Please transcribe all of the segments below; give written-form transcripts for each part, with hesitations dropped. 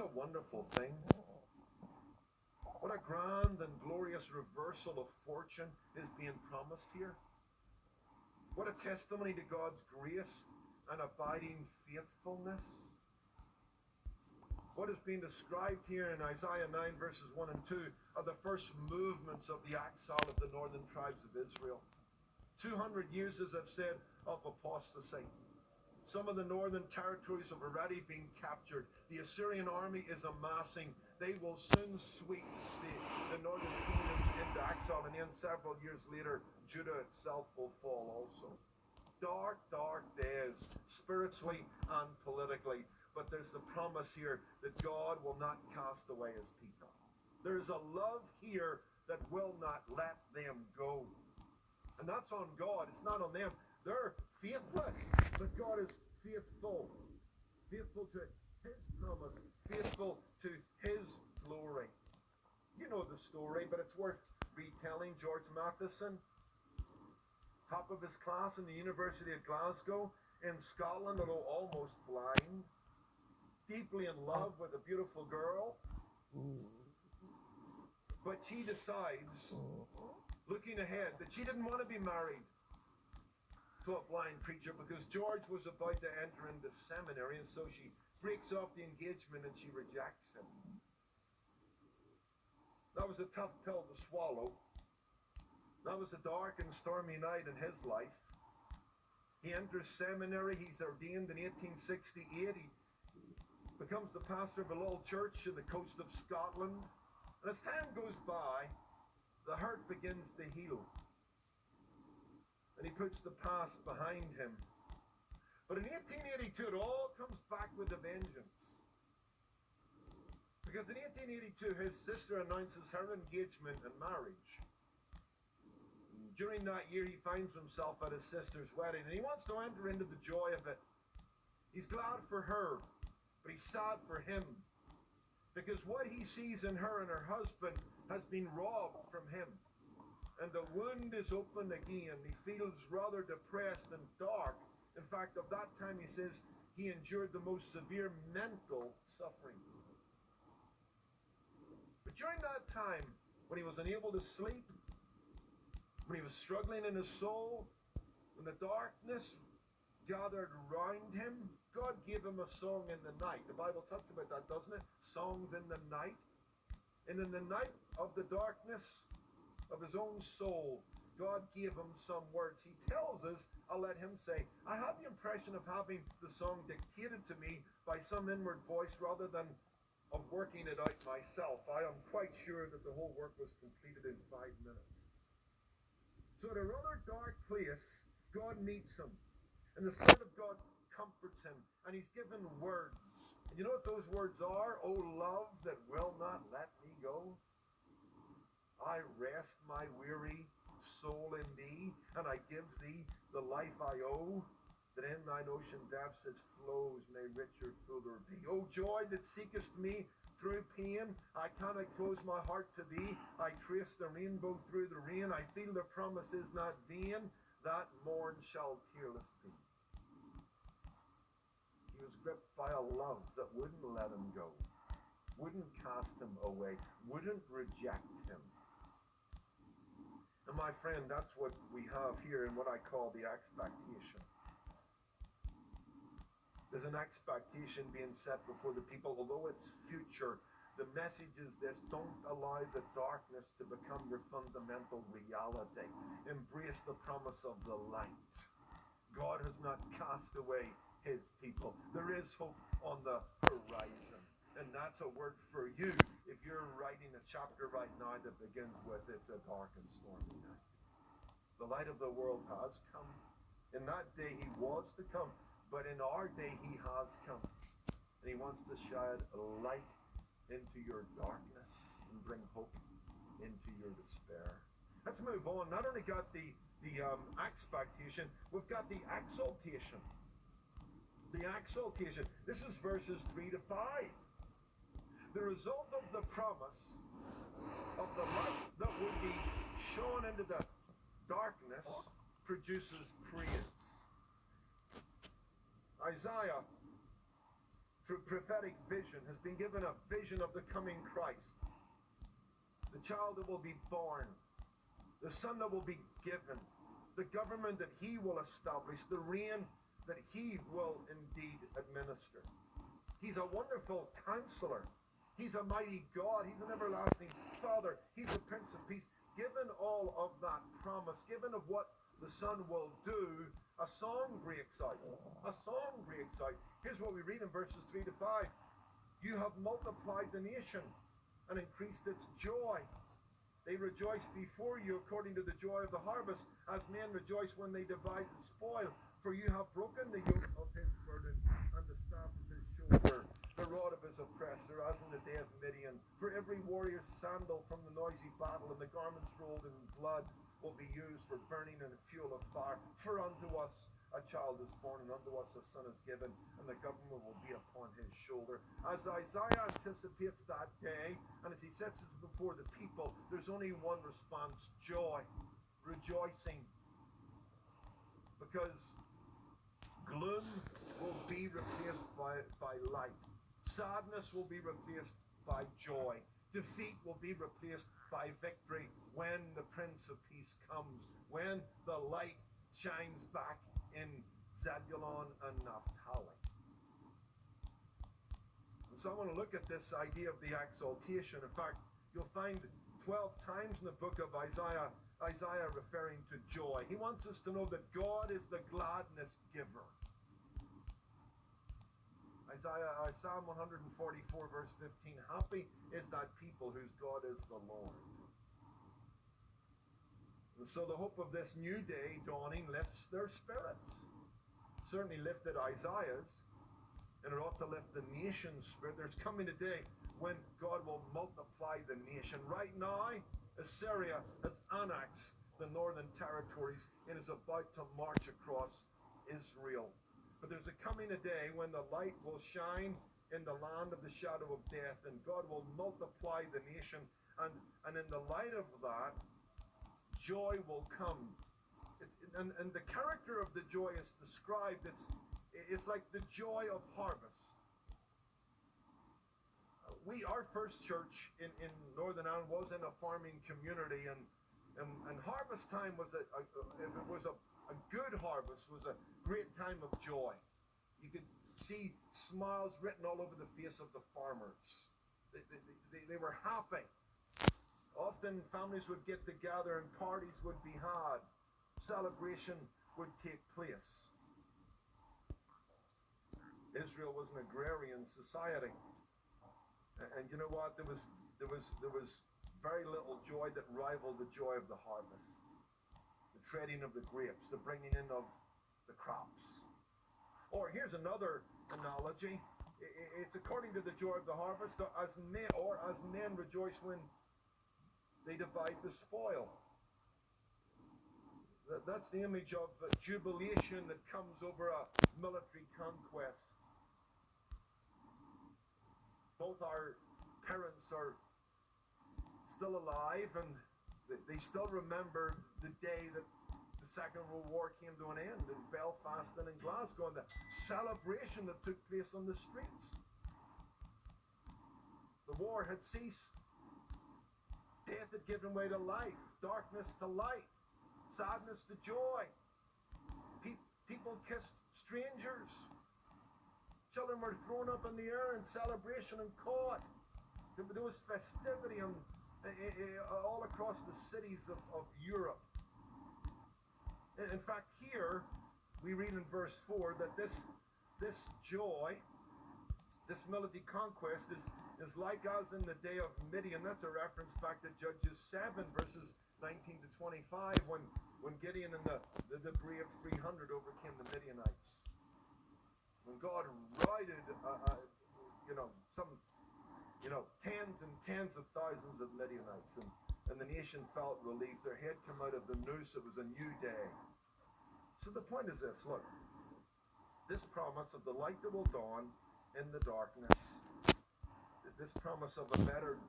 It's a wonderful thing. What a grand and glorious reversal of fortune is being promised here. What a testimony to God's grace and abiding faithfulness. What is being described here in Isaiah 9 verses 1 and 2 are the first movements of the exile of the northern tribes of Israel. 200 years, as I've said, of apostasy. Some of the northern territories have already been captured. The Assyrian army is amassing. They will soon sweep the northern kingdoms into exile, and then several years later, Judah itself will fall also. Dark, dark days, spiritually and politically. But there's the promise here that God will not cast away his people. There is a love here that will not let them go. And that's on God. It's not on them. They're faithless, but God is faithful. Faithful to his promise. Faithful to his glory. You know the story, but it's worth retelling. George Matheson, top of his class in the University of Glasgow in Scotland, although almost blind, deeply in love with a beautiful girl. But she decides, looking ahead, that she didn't want to be married to a blind preacher because George was about to enter into seminary, and so she breaks off the engagement and she rejects him. That was a tough pill to swallow. That was a dark and stormy night in his life. He enters seminary. He's ordained in 1868. He becomes the pastor of a little church in the coast of Scotland. And as time goes by, the hurt begins to heal. And he puts the past behind him. But in 1882, it all comes back with a vengeance. Because in 1882, his sister announces her engagement and marriage. During that year, he finds himself at his sister's wedding, and he wants to enter into the joy of it. He's glad for her, but he's sad for him. Because what he sees in her and her husband has been robbed from him. And the wound is open again. He feels rather depressed and dark. In fact, of that time, he says, he endured the most severe mental suffering. But during that time, when he was unable to sleep, when he was struggling in his soul, when the darkness gathered around him, God gave him a song in the night. The Bible talks about that, doesn't it? Songs in the night. And in the night of the darkness of his own soul, God gave him some words. He tells us, I'll let him say, I have the impression of having the song dictated to me by some inward voice rather than of working it out myself. I am quite sure that the whole work was completed in 5 minutes. So at a rather dark place, God meets him. And the Spirit of God comforts him. And he's given words. And you know what those words are? Oh, love that will not let me go. I rest my weary soul in thee, and I give thee the life I owe, that in thine ocean depths its flows may richer fuller be. O joy that seekest me through pain, I cannot close my heart to thee. I trace the rainbow through the rain. I feel the promise is not vain. That morn shall tearless be. He was gripped by a love that wouldn't let him go, wouldn't cast him away, wouldn't reject him. And my friend, that's what we have here in what I call the expectation. There's an expectation being set before the people, although it's future. The message is this: don't allow the darkness to become your fundamental reality. Embrace the promise of the light. God has not cast away his people. There is hope on the horizon. And that's a word for you if you're writing a chapter right now that begins with, it's a dark and stormy night. The light of the world has come. In that day he was to come. But in our day, he has come. And he wants to shed light into your darkness and bring hope into your despair. Let's move on. Not only got the expectation, we've got the exaltation. The exaltation. This is verses 3 to 5. The result of the promise of the light that would be shone into the darkness produces praise. Isaiah prophetic vision, has been given a vision of the coming Christ. The child that will be born, the son that will be given, the government that he will establish, the reign that he will indeed administer. He's a wonderful counselor. He's a mighty God. He's an everlasting Father. He's a Prince of Peace. Given all of that promise, given of what the Son will do, a song breaks out. A song breaks out. Here's what we read in verses 3 to 5. You have multiplied the nation and increased its joy. They rejoice before you according to the joy of the harvest, as men rejoice when they divide the spoil. For you have broken the yoke of his burden and the staff of his shoulder, the rod of his oppressor, as in the day of Midian. For every warrior's sandal from the noisy battle, and the garments rolled in blood will be used for burning and fuel of fire. For unto us a child is born, and unto us a son is given, and the government will be upon his shoulder. As Isaiah anticipates that day, and as he sets it before the people, there's only one response: joy, rejoicing. Because gloom will be replaced by light. Sadness will be replaced by joy. Defeat will be replaced by victory when the Prince of Peace comes, when the light shines back in Zebulun and Naphtali. And so I want to look at this idea of the exaltation. In fact, you'll find 12 times in the book of Isaiah referring to joy. He wants us to know that God is the gladness giver. Psalm 144 verse 15, happy is that people whose God is the Lord. And so the hope of this new day dawning lifts their spirits. Certainly lifted Isaiah's, and it ought to lift the nation's spirit. There's coming a day when God will multiply the nation. Right now, Assyria has annexed the northern territories and is about to march across Israel. But there's a coming a day when the light will shine in the land of the shadow of death, and God will multiply the nation, and in the light of that, joy will come. And the character of the joy is described, it's like the joy of harvest. Our first church in Northern Ireland was in a farming community, and harvest time was if it was a good harvest, was a great time of joy. You could see smiles written all over the face of the farmers. They were happy. Often families would get together and parties would be had. Celebration would take place. Israel was an agrarian society. And you know what? There was very little joy that rivaled the joy of the harvest. The treading of the grapes, the bringing in of the crops. Or here's another analogy. It's according to the joy of the harvest, as men rejoice when they divide the spoil. That's the image of jubilation that comes over a military conquest. Both our parents are still alive, and they still remember the day that the Second World War came to an end in Belfast and in Glasgow, and the celebration that took place on the streets. The war had ceased. Death had given way to life, darkness to light, sadness to joy. People kissed strangers. Children were thrown up in the air in celebration and caught. There was festivity all across the cities of Europe. In fact, here we read in verse 4 that this joy, this military conquest is like as in the day of Midian. That's a reference back to Judges 7 verses 19 to 25 when Gideon and the brave 300 overcame the Midianites. When God routed tens and tens of thousands of Midianites, and the nation felt relief. Their head came out of the noose. It was a new day. So the point is this: look, this promise of the light that will dawn in the darkness, this promise of a better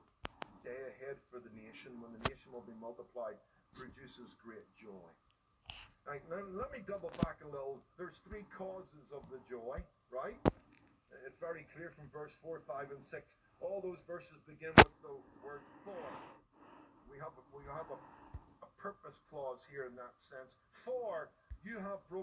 day ahead for the nation, when the nation will be multiplied, produces great joy. Right, now let me double back a little. There's three causes of the joy, right? it's very clear from verse 4, 5, and 6. All those verses begin with the word for. We have a purpose clause here in that sense. For you have broken